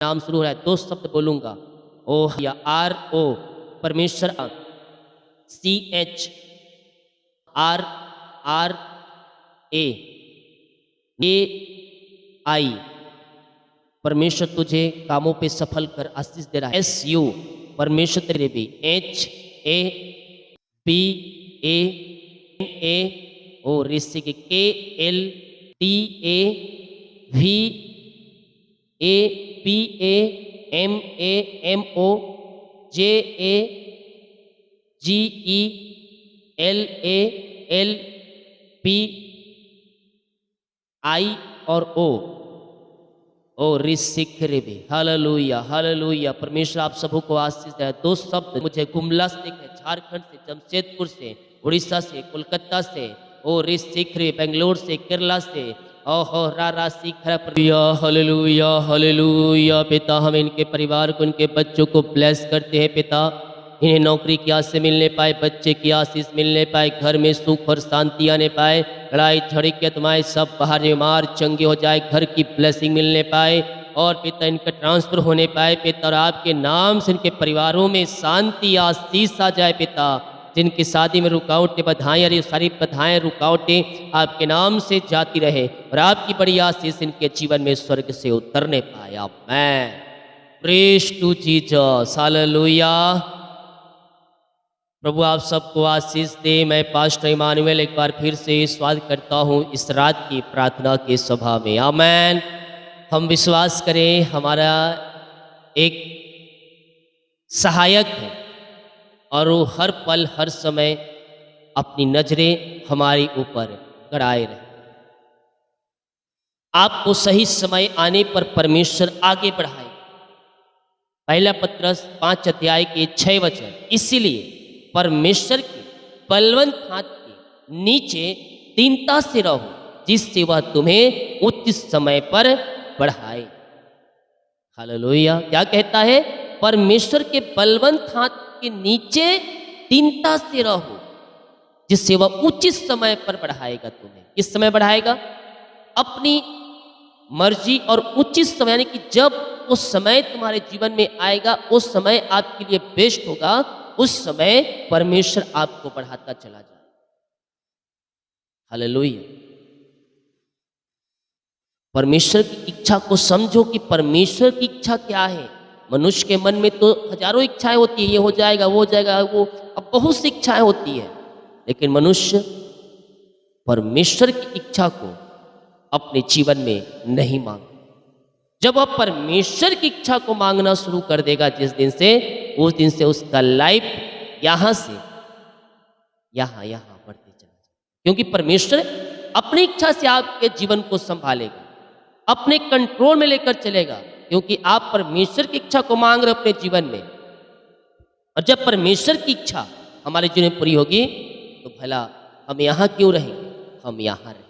नाम शुरू हो रहा है, 2 शब्द बोलूंगा, ओ या आर ओ, परमेश्वर, CH आर आर ए ए आई, परमेश्वर तुझे कामों पे सफल कर आशीष दे रहा है। SU, परमेश्वर तेरे भी, HAPANA और ऋषि के KLDAVAMAMOJAGELLPI और ओ ऋषिक भी। Hallelujah hallelujah. परमेश्वर आप सबों को आशीष दे। 2 शब्द मुझे गुमला से, झारखंड से, जमशेदपुर से, उड़ीसा से, कोलकाता से, ओ ऋषिक, बेंगलोर से, केरला से, ओहो रा सीखर। Hallelujah hallelujah. पिता हम इनके परिवार को, इनके बच्चों को ब्लेस करते हैं पिता। इन्हें नौकरी की आशीष मिलने पाए, बच्चे की आशीष मिलने पाए, घर में सुख और शांति आने पाए, लड़ाई झड़ी के तुम्हारे सब बाहर बीमार चंगे हो जाए, घर की ब्लेसिंग मिलने पाए और पिता इनका ट्रांसफर होने पाए पिता, और आपके नाम से इनके परिवारों में शांति आशीष आ जाए पिता। जिनकी शादी में रुकावटें बाधाएं, अरे सारी बाधाएं रुकावटें आपके नाम से जाती रहे और आपकी बड़ी आशीष इनके जीवन में स्वर्ग से उतरने पाए। आमीन। Praise to Jesus. हालेलुया। प्रभु आप सबको आशीष दे। मैं पास्टर इमानुएल एक बार फिर से स्वागत करता हूँ इस रात की प्रार्थना की सभा में। आमीन। हम विश्वास करें हमारा एक सहायक है और वो हर पल हर समय अपनी नजरें हमारे ऊपर गड़ाए रहे। आपको सही समय आने पर परमेश्वर आगे बढ़ाए। पहला पत्रस 5 अध्याय के 6 वचन। इसीलिए परमेश्वर के बलवंत हाथ के नीचे दीनता से रहो, जिससे वह तुम्हें उचित समय पर बढ़ाए। हालेलुया। क्या कहता है? परमेश्वर के बलवंत हाथ के नीचे दीनता से रहो, जिससे वह उचित समय पर बढ़ाएगा तुम्हें। किस समय बढ़ाएगा? अपनी मर्जी और उचित समय, यानी कि जब उस समय तुम्हारे जीवन में आएगा, उस समय आपके लिए बेस्ट होगा, उस समय परमेश्वर आपको बढ़ाता चला जाए। हालेलुया। परमेश्वर की इच्छा को समझो कि परमेश्वर की इच्छा क्या है। मनुष्य के मन में तो हजारों इच्छाएं होती है, ये हो जाएगा, वो हो जाएगा, वो अब बहुत सी इच्छाएं होती है, लेकिन मनुष्य परमेश्वर की इच्छा को अपने जीवन में नहीं मांगता। जब वह परमेश्वर की इच्छा को मांगना शुरू कर देगा जिस दिन से, उस दिन से उसका लाइफ यहां से यहां बढ़ते चला जाए। क्योंकि परमेश्वर अपनी इच्छा से आपके जीवन को संभालेगा, अपने कंट्रोल में लेकर चलेगा, क्योंकि आप परमेश्वर की इच्छा को मांग रहे हो अपने जीवन में। और जब परमेश्वर की इच्छा हमारे जीवन में पूरी होगी तो भला हम यहां क्यों रहेंगे? हम यहां रहेंगे,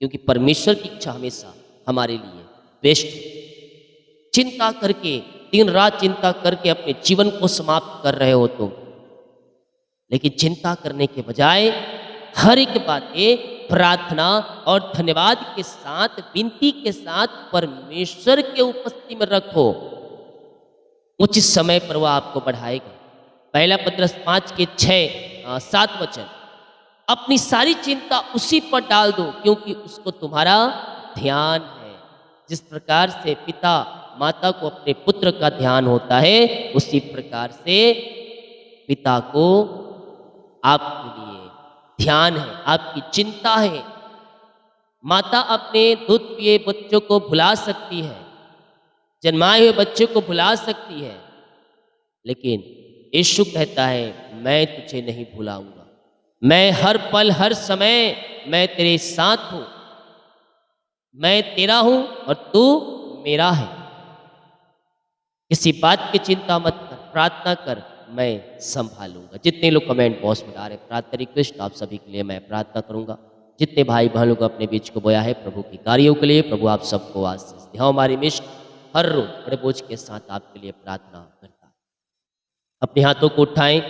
क्योंकि परमेश्वर की इच्छा हमेशा हमारे लिए बेस्ट। चिंता करके, दिन रात चिंता करके अपने जीवन को समाप्त कर रहे हो तुम, लेकिन चिंता करने के बजाय हर एक बातें प्रार्थना और धन्यवाद के साथ, विनती के साथ परमेश्वर के उपस्थिति में रखो। उचित समय पर वह आपको बढ़ाएगा। पहला पत्रस 5 के 6-7 वचन। अपनी सारी चिंता उसी पर डाल दो, क्योंकि उसको तुम्हारा ध्यान है। जिस प्रकार से पिता माता को अपने पुत्र का ध्यान होता है, उसी प्रकार से पिता को आपके लिए ध्यान है, आपकी चिंता है। माता अपने दूध पिए बच्चों को भुला सकती है, जन्माए हुए बच्चे को भुला सकती है, लेकिन यीशु कहता है मैं तुझे नहीं भुलाऊंगा। मैं हर पल हर समय मैं तेरे साथ हूं। मैं तेरा हूं और तू मेरा है। किसी बात की चिंता मत कर, प्रार्थना कर, मैं संभालूंगा। जितने लोग कमेंट बॉक्स में आ रहे प्रार्थना रिक्वेस्ट, आप सभी के लिए मैं प्रार्थना करूंगा। जितने भाई बहन लोग अपने बीच को बोया है प्रभु के कार्यों के लिए, प्रभु आप सबको आशीष दे। हमारी मिशन हर रोज बड़े बोझ के साथ आपके लिए प्रार्थना करता है। अपने हाथों को उठाएं,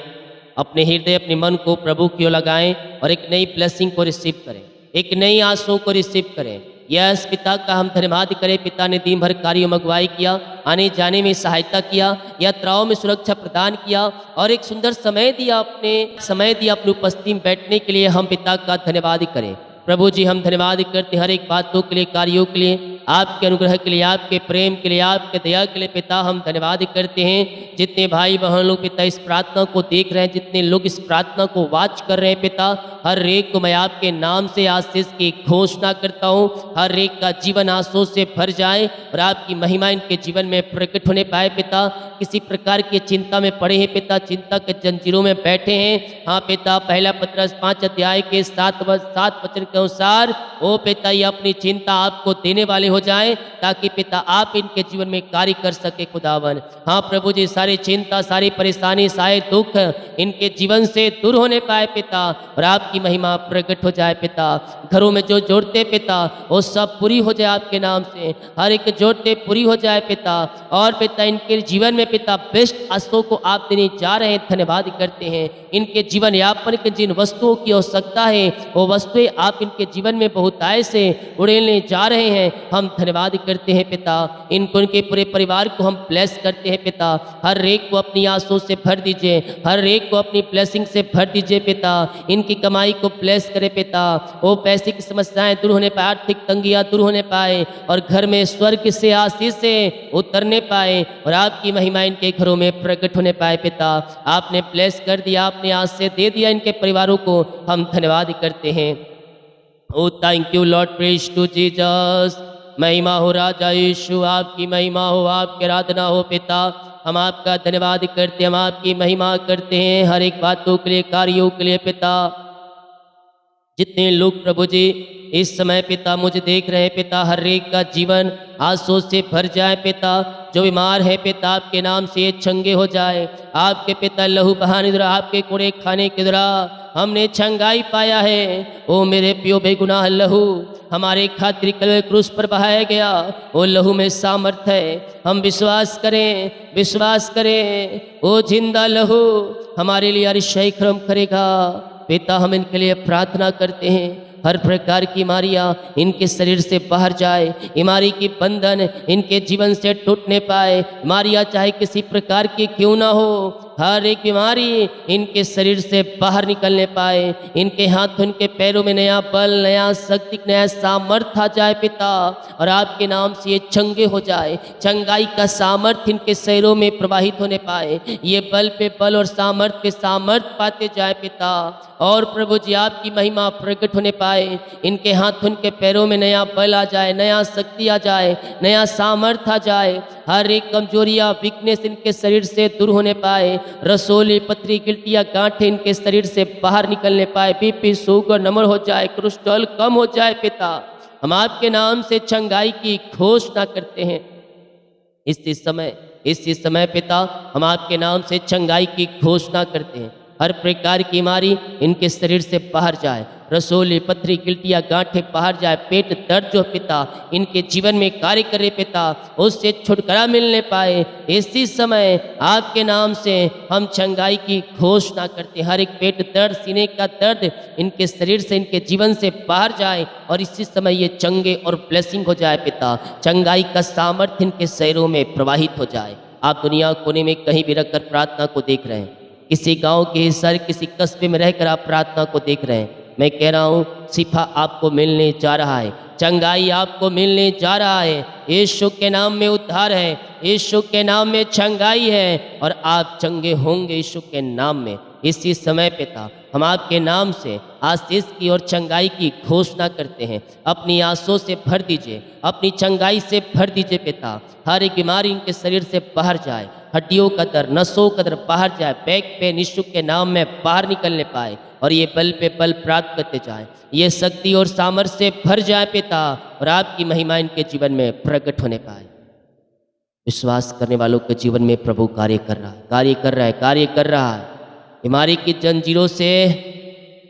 अपने हृदय अपने मन को प्रभु की ओर लगाएं और एक नई ब्लेसिंग को रिसीव करें, एक नई आंसू को रिसीव करें। यस पिता का हम धन्यवाद करें। पिता ने दिन भर कार्यों में अगुवाई किया, आने जाने में सहायता किया, यात्राओं में सुरक्षा प्रदान किया और एक सुंदर समय दिया अपनी उपस्थिति में बैठने के लिए हम पिता का धन्यवाद करें। प्रभु जी हम धन्यवाद करते हैं हर एक बातों के लिए, कार्यों के लिए, आपके अनुग्रह के लिए, आपके प्रेम के लिए, आपके दया के लिए पिता हम धन्यवाद करते हैं। जितने भाई बहन लोग पिता इस प्रार्थना को देख रहे हैं, जितने लोग इस प्रार्थना को वाच कर रहे हैं पिता, हर एक को मैं आपके नाम से आशीष की घोषणा करता हूँ। हर एक का जीवन आंसू से भर जाए और आपकी महिमा इनके जीवन में प्रकट होने पाए पिता। किसी प्रकार की चिंता में पड़े हैं पिता, चिंता के जंजीरों में बैठे हैं, हाँ पिता, पहला पत्रस 5 अध्याय के 7 वचन के अनुसार ओ पिता ये अपनी चिंता आपको देने वाले हो जाएं, ताकि पिता आप इनके जीवन में कार्य कर सके खुदावन। हाँ प्रभु जी, सारी चिंता, सारी परेशानी, सारे दुख इनके जीवन से दूर होने पाए पिता और आपकी महिमा प्रकट हो जाए पिता। घरों में जो जोड़ते पिता वो सब पूरी हो जाए आपके नाम से, हर एक जोड़ते पूरी हो जाए पिता। और पिता इनके जीवन में पिता बेस्ट आशों को आप देने जा रहे हैं, धन्यवाद करते हैं। इनके जीवन यापन के जिन वस्तुओं की आवश्यकता है वो वस्तुएं आप इनके जीवन में बहुतायत से उड़ेलने जा रहे हैं, हम धन्यवाद करते हैं पिता। इनको इनके पूरे परिवार को हम ब्लेस करते हैं पिता। हर एक को अपनी आंसू से भर दीजिए, हर एक को अपनी ब्लेसिंग से भर दीजिए पिता। इनकी कमाई को ब्लेस करे पिता, वो पैसे की समस्याएं दूर होने पाए, आर्थिक तंगियां दूर होने पाए और घर में स्वर्ग से आशीष से उतरने पाए और आपकी महिमा इनके घरों में प्रकट होने पाए पिता। आपने ब्लेस कर दिया, आपने आज से दे दिया इनके परिवारों को, हम धन्यवाद करते हैं। Oh thank you Lord, praise to Jesus. महिमा हो राजा यीशु, आपकी महिमा हो, आपकी आराधना हो पिता। हम आपका धन्यवाद करते हैं, हम आपकी महिमा करते हैं हर एक बातों के लिए, कार्यों के लिए पिता। जितने लोग प्रभु जी इस समय पिता मुझे देख रहे हैं पिता, हर एक का जीवन आंसू से भर जाए पिता। जो बीमार है पिता आपके नाम से ये चंगे हो जाए। आपके पिता लहू बहाने द्वारा, आपके कोड़े खाने के द्वारा हमने चंगाई पाया है। ओ मेरे प्यो बेगुनाह लहू हमारे खातिर कलवरी क्रूस पर बहाया गया, वो लहू में सामर्थ है। हम विश्वास करें, विश्वास करें, ओ जिंदा लहू हमारे लिए अरिशय क्रम करेगा पिता। हम इनके लिए प्रार्थना करते हैं, हर प्रकार की बीमारियाँ इनके शरीर से बाहर जाए, बीमारी की बंधन इनके जीवन से टूटने पाए। बीमारियाँ चाहे किसी प्रकार की क्यों ना हो, हर एक बीमारी इनके शरीर से बाहर निकलने पाए। इनके हाथों, इनके पैरों में नया बल, नया शक्ति, नया सामर्थ आ जाए पिता और आपके नाम से ये चंगे हो जाए। चंगाई का सामर्थ इनके शरीरों में प्रवाहित होने पाए, ये बल पे बल और सामर्थ पे सामर्थ पाते जाए पिता। और प्रभु जी आपकी महिमा प्रकट होने पाए, इनके हाथों, इनके पैरों में नया बल आ जाए, नया शक्ति आ जाए, नया सामर्थ आ जाए। हर एक कमजोरियाँ, वीकनेस इनके शरीर से दूर होने पाए। रसोली, पथरी, गिल्टियाँ, गांठें इनके शरीर से बाहर निकलने पाए। बीपी, शुगर नॉर्मल हो जाए, कोलेस्ट्रॉल कम हो जाए पिता। हम आपके नाम से चंगाई की घोषणा करते हैं इसी समय पिता, हम आपके नाम से चंगाई की घोषणा करते हैं। हर प्रकार की बीमारी इनके शरीर से बाहर जाए, रसोली, पथरी, गिल्टियाँ, गांठें बाहर जाए। पेट दर्द जो पिता इनके जीवन में कार्य करे पिता, उससे छुटकारा मिलने पाए। इसी समय आपके नाम से हम चंगाई की घोषणा करते हैं। हर एक पेट दर्द, सीने का दर्द इनके शरीर से, इनके जीवन से बाहर जाए और इसी समय ये चंगे और ब्लेसिंग हो जाए पिता। चंगाई का सामर्थ्य इनके शरीरों में प्रवाहित हो जाए। आप दुनिया कोने में कहीं भी रखकर प्रार्थना को देख रहे हैं, किसी गांव के हिस्से, किसी कस्बे में रहकर आप प्रार्थना को देख रहे हैं, मैं कह रहा हूँ शिफा आपको मिलने जा रहा है, चंगाई आपको मिलने जा रहा है। यीशु के नाम में उद्धार है, यीशु के नाम में चंगाई है और आप चंगे होंगे यीशु के नाम में। इसी समय पिता हम आपके नाम से आशीष की और चंगाई की घोषणा करते हैं। अपनी आंसू से भर दीजिए, अपनी चंगाई से भर दीजिए पिता। हर एक बीमारी इनके शरीर से बाहर जाए, हड्डियों का दर्द, नसों का दर्द बाहर जाए, बैक पे यीशु के नाम में बाहर निकलने पाए और ये बल पे बल प्राप्त करते जाए। ये शक्ति और सामर्थ्य से भर जाए पिता और आपकी महिमा इनके जीवन में प्रकट होने पाए। विश्वास करने वालों के जीवन में प्रभु कार्य कर रहा है, कार्य कर रहा है, कार्य कर रहा है। बीमारी की जंजीरों से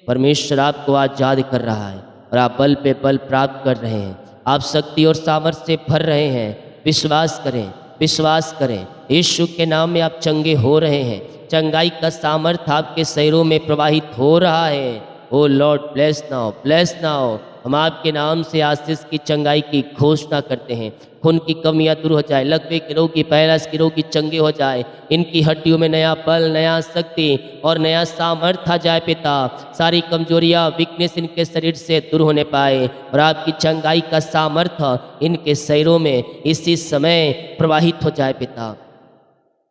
परमेश्वर आपको आजाद कर रहा है और आप बल पे बल प्राप्त कर रहे हैं। आप शक्ति और सामर्थ्य से भर रहे हैं। विश्वास करें, विश्वास करें, यीशु के नाम में आप चंगे हो रहे हैं। चंगाई का सामर्थ्य आपके शरीरों में प्रवाहित हो रहा है। Oh Lord bless now, bless now, हम आपके नाम से आशीष की चंगाई की घोषणा करते हैं। खून की कमियां दूर हो जाए, लकवे के रोगी, पैरास के रोगी चंगे हो जाए, इनकी हड्डियों में नया बल, नया शक्ति और नया सामर्थ्य आ जाए पिता। सारी कमजोरियां, वीकनेस इनके शरीर से दूर होने पाए और आपकी चंगाई का सामर्थ्य इनके शरीरों में इसी समय प्रवाहित हो जाए पिता।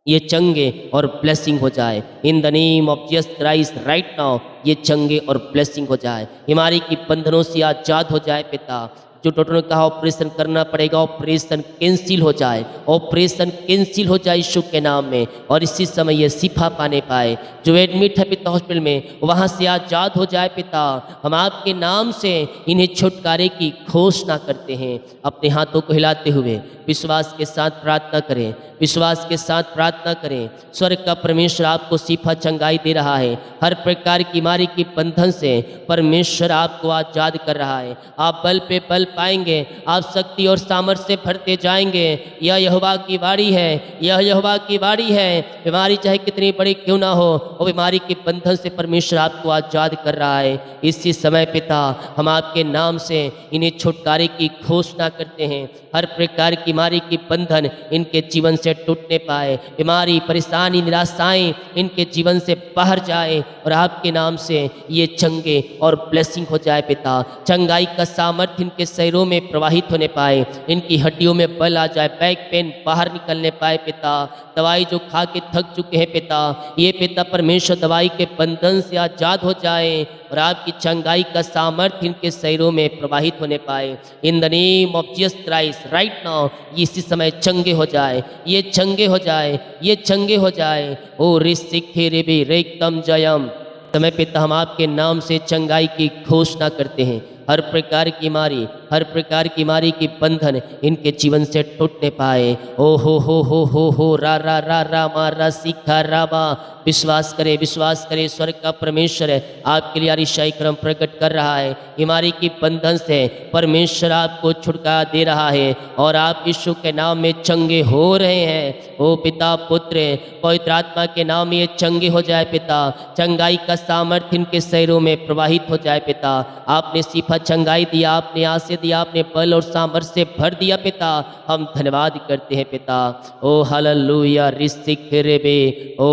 ये चंगे और ब्लेसिंग हो जाए in the name of Jesus Christ right now. ये चंगे और ब्लेसिंग हो जाए, बीमारी की बंधनों से आजाद हो जाए पिता। जो डॉक्टर ने कहा ऑपरेशन करना पड़ेगा, ऑपरेशन कैंसिल हो जाए, ऑपरेशन कैंसिल हो जाए यीशु के नाम में, और इसी समय ये शिफा पाने पाए। जो एडमिट है पिता हॉस्पिटल में, वहाँ से आजाद हो जाए पिता। हम आपके नाम से इन्हें छुटकारे की घोषणा करते हैं। अपने हाथों को हिलाते हुए विश्वास के साथ प्रार्थना करें, विश्वास के साथ प्रार्थना करें। स्वर्ग का परमेश्वर आपको शिफा चंगाई दे रहा है। हर प्रकार की बीमारी की बंधन से परमेश्वर आपको आजाद कर रहा है। आप बल पे बल पाएंगे, आप शक्ति और सामर्थ्य से भरते जाएंगे। यह यहोवा की वाणी है, यह यहोवा की वाणी है। बीमारी चाहे कितनी बड़ी क्यों ना हो, वो बीमारी के बंधन से परमेश्वर आपको आजाद कर रहा है। इसी समय पिता हम आपके नाम से इन्हें छुटकारे की घोषणा करते हैं। हर प्रकार की बीमारी की बंधन इनके जीवन से टूटने पाए, बीमारी, परेशानी, निराशाएं इनके जीवन से बाहर जाए और आपके नाम से ये चंगे और ब्लेसिंग हो जाए पिता। चंगाई का सामर्थ्य इनके शरीरों में प्रवाहित होने पाए, इनकी हड्डियों में बल आ जाए, बैक पेन बाहर निकलने पाए पिता। दवाई जो खा के थक चुके हैं पिता, ये पिता परमेश्वर दवाई के बंधन से आजाद हो जाए और आपकी चंगाई का सामर्थ्य इनके शरीरों में प्रवाहित होने पाए। In the name of Jesus Christ right now इसी समय चंगे हो जाए, ये चंगे हो जाए, ये चंगे हो जाए। ओ ऋषिखे रेबे रेक्तम जयम। समय पिता हम आपके नाम से चंगाई की घोषणा करते हैं। हर प्रकार की बीमारी, हर प्रकार की बीमारी की बंधन इनके जीवन से टूटने पाए। ओ हो रा रा रा रा मा रा सीखा राबा। विश्वास करें, विश्वास करें, स्वर्ग का परमेश्वर है आपके लिए अरिशाई क्रम प्रकट कर रहा है। बीमारी की बंधन से परमेश्वर आपको छुटकारा दे रहा है और आप यीशु के नाम में चंगे हो रहे हैं। ओ पिता, पुत्र, पवित्र आत्मा के नाम में ये चंगे हो जाए पिता। चंगाई का सामर्थ्य इनके शरीरों में प्रवाहित हो जाए पिता। आपने शिफा चंगाई दिया, आपने आशीष दिया, आपने बल और सामर्थ्य से भर दिया पिता। हम धन्यवाद करते हैं पिता। ओ हालेलुया ऋषिक रेबे, ओ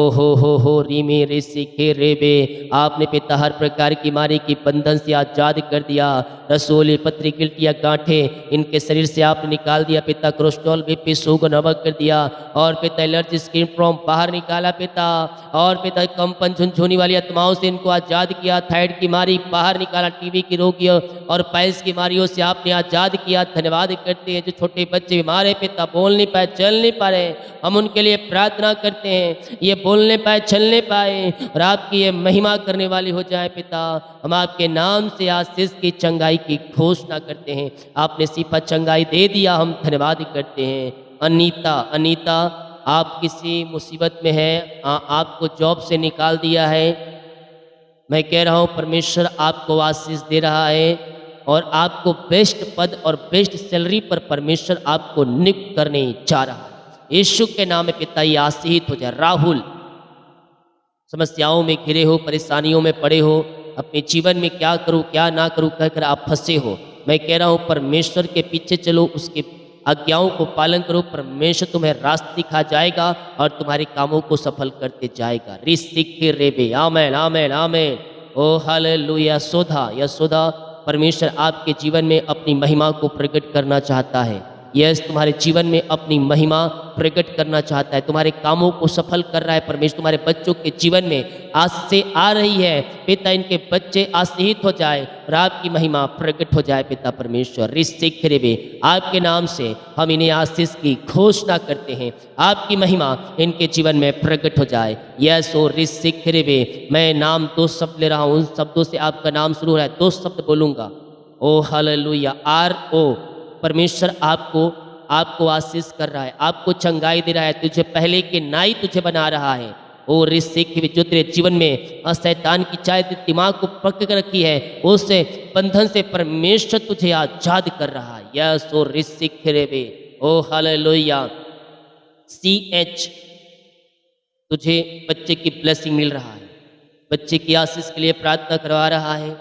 हो रीमे ऋषिक रेबे। आपने पिता हर प्रकार की बीमारी की बंधन से आजाद कर दिया। रसोली, पत्री, गिल्टियाँ, गांठें इनके शरीर से आपने निकाल दिया पिता। कोलेस्ट्रॉल, बीपी, शुगर, नमक कर दिया और पिता एलर्जी, स्किन प्रॉब्लम बाहर निकाला पिता। और पिता कंपन, झुनझुनी वाली आत्माओं से इनको आजाद किया। थायराइड की बीमारी बाहर निकाला, टीबी की रोगियों और पाइल्स की बीमारियों से आपने आजाद किया। धन्यवाद करते हैं। जो छोटे बच्चे बीमार है पिता, बोल नहीं पाए, चल नहीं पा रहे, हम उनके लिए प्रार्थना करते हैं ये बोलने पाए, चलने पाए और आपकी ये महिमा करने वाली हो जाए पिता। हम आपके नाम से आशीष की चंगाई की घोषणा करते हैं। आपने शिफा चंगाई दे दिया, हम धन्यवाद करते हैं। अनीता, अनीता आप किसी मुसीबत में हैं, आपको जॉब से निकाल दिया है। मैं कह रहा हूँ परमेश्वर आपको आशीष दे रहा है और आपको बेस्ट पद और बेस्ट सैलरी पर परमेश्वर आपको नियुक्त करने जा रहा है। यीशु के नाम में पिता ये आशीषित हो जाए। राहुल, समस्याओं में घिरे हो, परेशानियों में पड़े हो, अपने जीवन में क्या करूं क्या ना करूं कहकर आप फंसे हो, मैं कह रहा हूं परमेश्वर के पीछे चलो, उसके आज्ञाओं को पालन करो। परमेश्वर तुम्हें रास्ता दिखा जाएगा और तुम्हारे कामों को सफल करते जाएगा। ऋषिक रेबे, आमेन आमेन आमेन। ओ हालेलुया। यशोदा, यशोदा परमेश्वर आपके जीवन में अपनी महिमा को प्रकट करना चाहता है। यस, तुम्हारे जीवन में अपनी महिमा प्रकट करना चाहता है, तुम्हारे कामों को सफल कर रहा है परमेश्वर। तुम्हारे बच्चों के जीवन में आज से आ रही है पिता, इनके बच्चे आशीषित हो जाए और आपकी महिमा प्रकट हो जाए पिता परमेश्वर। ऋषिक रेबे, आपके नाम से हम इन्हें आशीष की घोषणा करते हैं। आपकी महिमा इनके जीवन में प्रकट हो जाए। यस ओ ऋषिक रेबे, मैं नाम दो शब्द ले रहा हूँ, उन शब्दों से आपका नाम शुरू हो रहा है, दो शब्द बोलूंगा। ओ हालेलुया। RO, परमेश्वर आपको आशीष कर रहा है, आपको चंगाई दे रहा है, तुझे पहले के नाई तुझे बना रहा है। ओ ऋषिक, जो तेरे जीवन में शैतान की चाय दिमाग को पकड़ कर रखी है, उस बंधन से परमेश्वर तुझे आजाद कर रहा है। यस ओ ऋषिक रेबे, ओ हालेलुया। CH, तुझे बच्चे की ब्लेसिंग मिल रहा है, बच्चे की आशीष के लिए प्रार्थना करवा रहा है।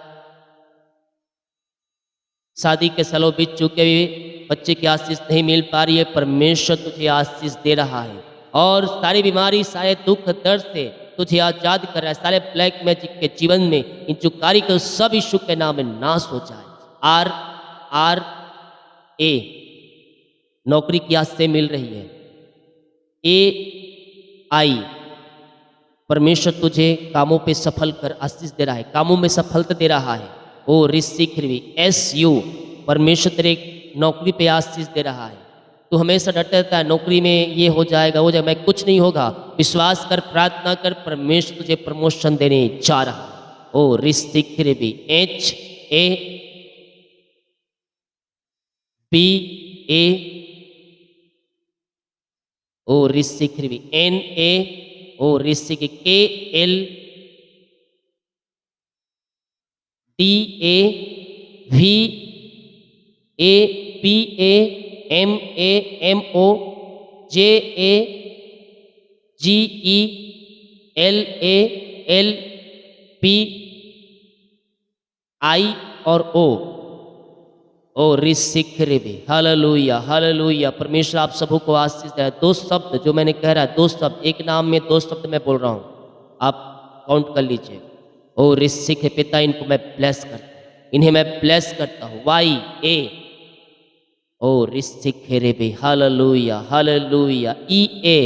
शादी के सालों बीत चुके हुए बच्चे की आशीष नहीं मिल पा रही है, परमेश्वर तुझे आशीष दे रहा है। और सारी बीमारी, सारे दुख दर्द से तुझे आजाद कर रहा है। सारे ब्लैक मैजिक के जीवन में इन जो कार्य के सब यीशु के नाम में नाश हो जाए। आर आर ए नौकरी की आस से मिल रही है। ए आई परमेश्वर तुझे कामों पे सफल कर आशीष दे रहा है, कामों में सफलता दे रहा है। ओ ऋषिक एस यू परमेश्वर तेरे नौकरी पे आशीष दे रहा है। तू हमेशा डरता रहता है नौकरी में ये हो जाएगा वो जाएगा, मैं कुछ नहीं होगा। विश्वास कर, प्रार्थना कर, परमेश्वर तुझे प्रमोशन देने जा रहा है। ओ ऋषिक H A P A O Rishik N A O Rishik K L T A V A P A M A M O J A G E L A L P I और O ऋषिक hallelujah hallelujah. परमेश्वर आप सबों को आशीष दे। दो शब्द जो मैंने कह रहा है, दो शब्द, एक नाम में दो शब्द मैं बोल रहा हूँ, आप काउंट कर लीजिए। ओ ऋषिक पिता, इनको मैं ब्लेस करता हूँ, इन्हें मैं ब्लेस करता हूँ। वाई ए ओ ऋषिक हालेलुया हालेलुया। ई ए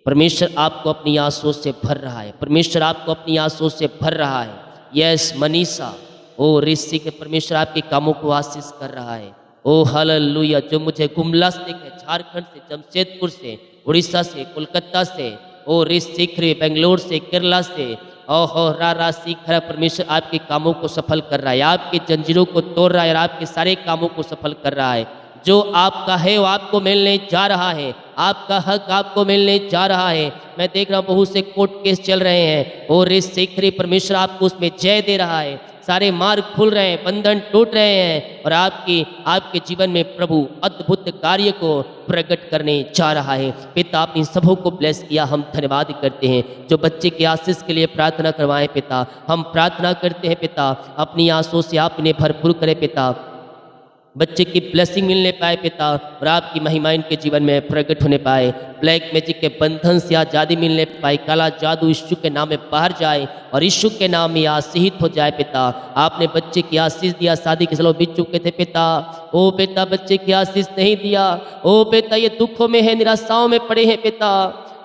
परमेश्वर आपको अपनी आंसुओं से भर रहा है, परमेश्वर आपको अपनी आंसुओं से भर रहा है। यस मनीषा ओ ऋषिक परमेश्वर आपके कामों को आशीष कर रहा है। ओ हालेलुया। जो मुझे गुमला से देखे, झारखंड से, जमशेदपुर से, उड़ीसा से, कोलकाता से, ओ ऋषिक बेंगलोर से, केरला से, ओहो रा सीख परमेश्वर आपके कामों को सफल कर रहा है, आपके जंजीरों को तोड़ रहा है और आपके सारे कामों को सफल कर रहा है। जो आपका है वो आपको मिलने जा रहा है, आपका हक आपको मिलने जा रहा है। मैं देख रहा हूँ बहुत से कोर्ट केस चल रहे हैं और ऋषिक परमेश्वर आपको उसमें जय दे रहा है। सारे मार्ग खुल रहे हैं, बंधन टूट रहे हैं और आपके जीवन में प्रभु अद्भुत कार्य को प्रकट करने जा रहा है। पिता अपनी सबों को ब्लेस किया, हम धन्यवाद करते हैं। जो बच्चे के आशीष के लिए प्रार्थना करवाएं पिता, हम प्रार्थना करते हैं पिता, अपनी आंसुओं से आप इन्हें भरपूर करें पिता, बच्चे की ब्लेसिंग मिलने पाए पिता और आपकी महिमा इनके जीवन में प्रकट होने पाए। ब्लैक मैजिक के बंधन से आज़ादी मिलने पाए, काला जादू यीशु के नाम में बाहर जाए और यीशु के नाम में आशीषित हो जाए पिता। आपने बच्चे की आशीष दिया, शादी के सालों बीत चुके थे पिता, ओ पिता बच्चे की आशीष नहीं दिया। ओ पिता ये दुखों में है, निराशाओं में पड़े हैं पिता,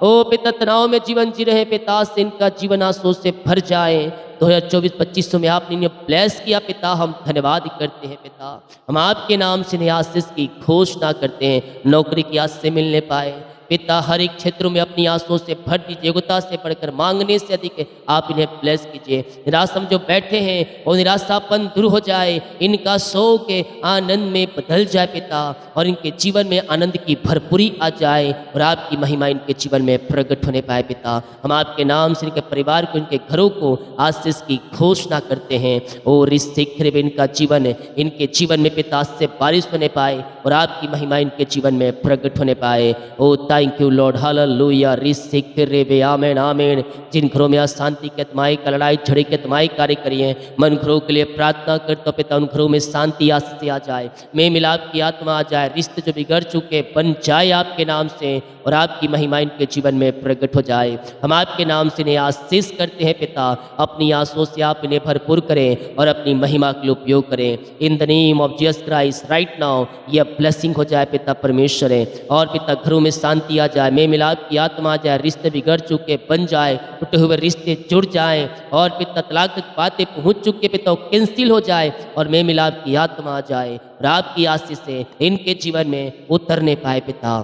ओ पिता तनाव में जीवन जी रहे हैं पिता, से इनका जीवन आंसुओं से भर जाए। 2024-25 में आपने इन्हें ब्लेस किया पिता, हम धन्यवाद करते हैं पिता। हम आपके नाम से इन्हें आशीष की घोषणा करते हैं, नौकरी की आशीष से मिलने पाए पिता। हर एक क्षेत्रों में अपनी आंसुओं से भर दीजिए, योग्यता से बढ़कर, मांगने से अधिक आप इन्हें ब्लेस कीजिए। निराशा में जो बैठे हैं वो निराशापन दूर हो जाए, इनका सो के आनंद में बदल जाए पिता और इनके जीवन में आनंद की भरपूरी आ जाए और आपकी महिमा इनके जीवन में प्रकट होने पाए पिता। हम आपके नाम से इनके परिवार को, इनके घरों को आशीष की घोषणा करते हैं। और इस शिखर में इनका जीवन, इनके जीवन में पिता से बारिश होने पाए और आपकी महिमा इनके जीवन में प्रकट होने पाए। ओ थैंक यू लॉर्ड, हालेलुया। रे आमेन आमेन। जिन घरों में अशांति के आत्माएं का लड़ाई झड़ी के आत्माएं कार्य करिए, मन घरों के लिए प्रार्थना करता पिता, उन घरों में शांति आशीष आ जाए, मेल मिलाप की आत्मा आ जाए, रिश्ते जो बिगड़ चुके बन जाए आपके नाम से और आपकी महिमा इनके जीवन में प्रकट हो जाए। हम आपके नाम से इन्हें आशीष करते हैं पिता, अपनी आंसुओं से आप इन्हें भरपूर करें और अपनी महिमा के लिए उपयोग करें। In the name of Jesus Christ right now ये ब्लेसिंग हो जाए पिता परमेश्वर है। और पिता घरों में शांति आ जाए, मेल मिलाप की आत्मा आ जाए, रिश्ते बिगड़ चुके बन जाए, टूटे हुए रिश्ते जुड़ जाएं और पिता तलाक तक बातें पहुंच चुके पिता कैंसिल हो जाए और मेल मिलाप की आत्मा आ जाए और आपकी आशीष से इनके जीवन में उतरने पाए पिता।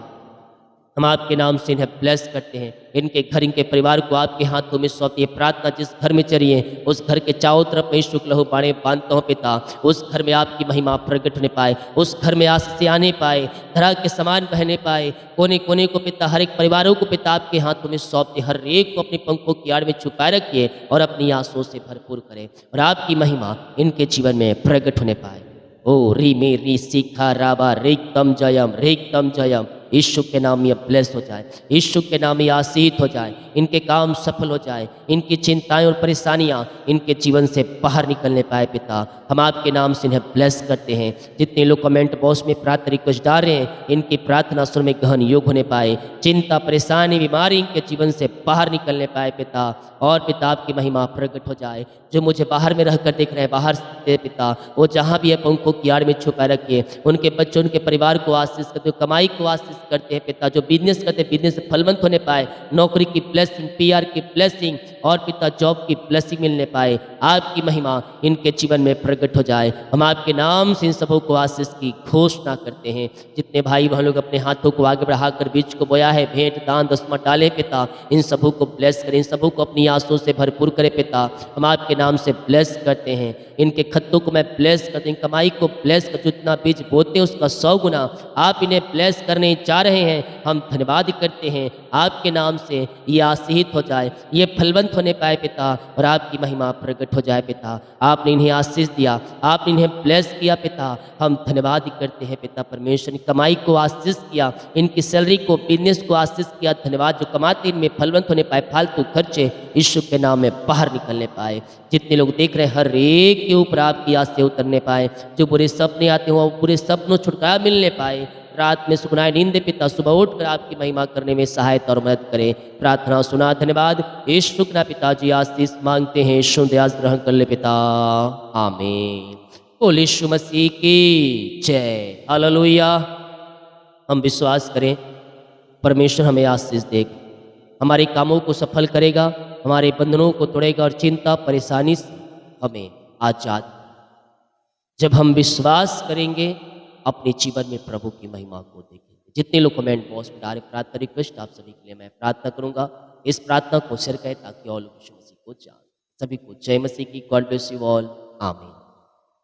हम आपके नाम से इन्हें ब्लेस करते हैं, इनके घर, इनके परिवार को आपके हाथों में सौंपते हैं। प्रार्थना जिस घर में चलिए उस घर के चारों तरफ मैं शुक्ल लहू बाणे बांधता हूँ पिता, उस घर में आपकी महिमा प्रकट होने पाए, उस घर में आशीष आने पाए, धरा के समान बहने पाए, कोने कोने को पिता हर एक परिवारों को पिता आपके हाथों में सौंपते, हर एक को अपने पंखों की आड़ में छुपाए रखिए और अपनी आंसुओं से भरपूर करें और आपकी महिमा इनके जीवन में प्रकट होने पाए। ओ री मे री सीखा राबा रेकतम जयम रेकतम जयम। यीशु के नाम में ब्लेस हो जाए, यीशु के नाम में आशीष हो जाए, इनके काम सफल हो जाए, इनकी चिंताएं और परेशानियां इनके जीवन से बाहर निकलने पाए पिता। हम आपके नाम से इन्हें ब्लेस करते हैं। जितने लोग कमेंट बॉक्स में प्रार्थना रिक्वेस्ट डाल रहे हैं, इनकी प्रार्थना सुर में गहन योग होने पाए, चिंता परेशानी बीमारी इनके जीवन से बाहर निकलने पाए पिता। और पिता आपकी महिमा प्रकट हो जाए। जो मुझे बाहर में रहकर देख रहे हैं, बाहर से पिता, वो जहाँ भी है पंखों की आड़ में छुपा रखिए। उनके बच्चों, उनके परिवार को आशीष करते हो, कमाई को आशीष करते हैं पिता। जो बिजनेस करते हैं, बिजनेस से फलवंत होने पाए, नौकरी की ब्लेसिंग, पीआर की ब्लेसिंग और पिता जॉब की ब्लेसिंग मिलने पाए। आपकी महिमा इनके जीवन में प्रकट हो जाए। हम आपके नाम से इन सबों को आशीष की घोषणा करते हैं। जितने भाई बहन लोग अपने हाथों को आगे बढ़ाकर बीज को बोया है, भेंट दान दसमा डाले पिता, इन सबों को ब्लेस करें, इन सबों को अपनी आंसू से भरपूर करे पिता। हम आपके नाम से ब्लेस करते हैं। इनके खत्तों को मैं ब्लेस कर दूं, कमाई को ब्लेस कर, जितना बीज बोते हैं उसका 100 गुना आप इन्हें ब्लेस करने जा रहे हैं। हम धन्यवाद करते हैं आपके नाम से। ये आशीषित हो जाए, ये फलवंत होने पाए पिता, और आपकी महिमा प्रकट हो जाए पिता। आपने इन्हें आशीष दिया, आपने इन्हें ब्लेस किया पिता। हम धन्यवाद करते हैं पिता परमेश्वर। कमाई को आशीष किया, इनकी सैलरी को, बिजनेस को आशीष किया। धन्यवाद। जो कमाते इनमें फलवंत होने पाए, फालतू खर्चे यीशु के नाम में बाहर निकलने पाए। जितने लोग देख रहे हैं, हर एक के ऊपर आपकी आस से उतरने पाए। जो बुरे सपने आते हो, बुरे सपनों छुटकारा मिलने पाए। रात में सुखनाए नींद पिता, सुबह उठकर आपकी महिमा करने में सहायता और मदद करें। प्रार्थना सुना, धन्यवाद। यीशु के पिताजी आशीष मांगते हैं, यीशु दयास ग्रहण कर ले पिता, आमीन। बोल यीशु मसीह की जय, हालेलुया। हम विश्वास करें परमेश्वर हमें आशीष देगा, हमारे कामों को सफल करेगा, हमारे बंधनों को तोड़ेगा और चिंता परेशानी से हमें आजाद। जब हम विश्वास करेंगे, अपने जीवन में प्रभु की महिमा को देखेंगे। जितने लोग कमेंट बॉक्स में डाले प्रार्थना रिक्वेस्ट, आप सभी के लिए मैं प्रार्थना करूंगा। इस प्रार्थना को शेयर करें ताकि और लोग यीशु मसीह को जान। सभी को जय मसीह की। गॉड ब्लेस यू ऑल, आमीन।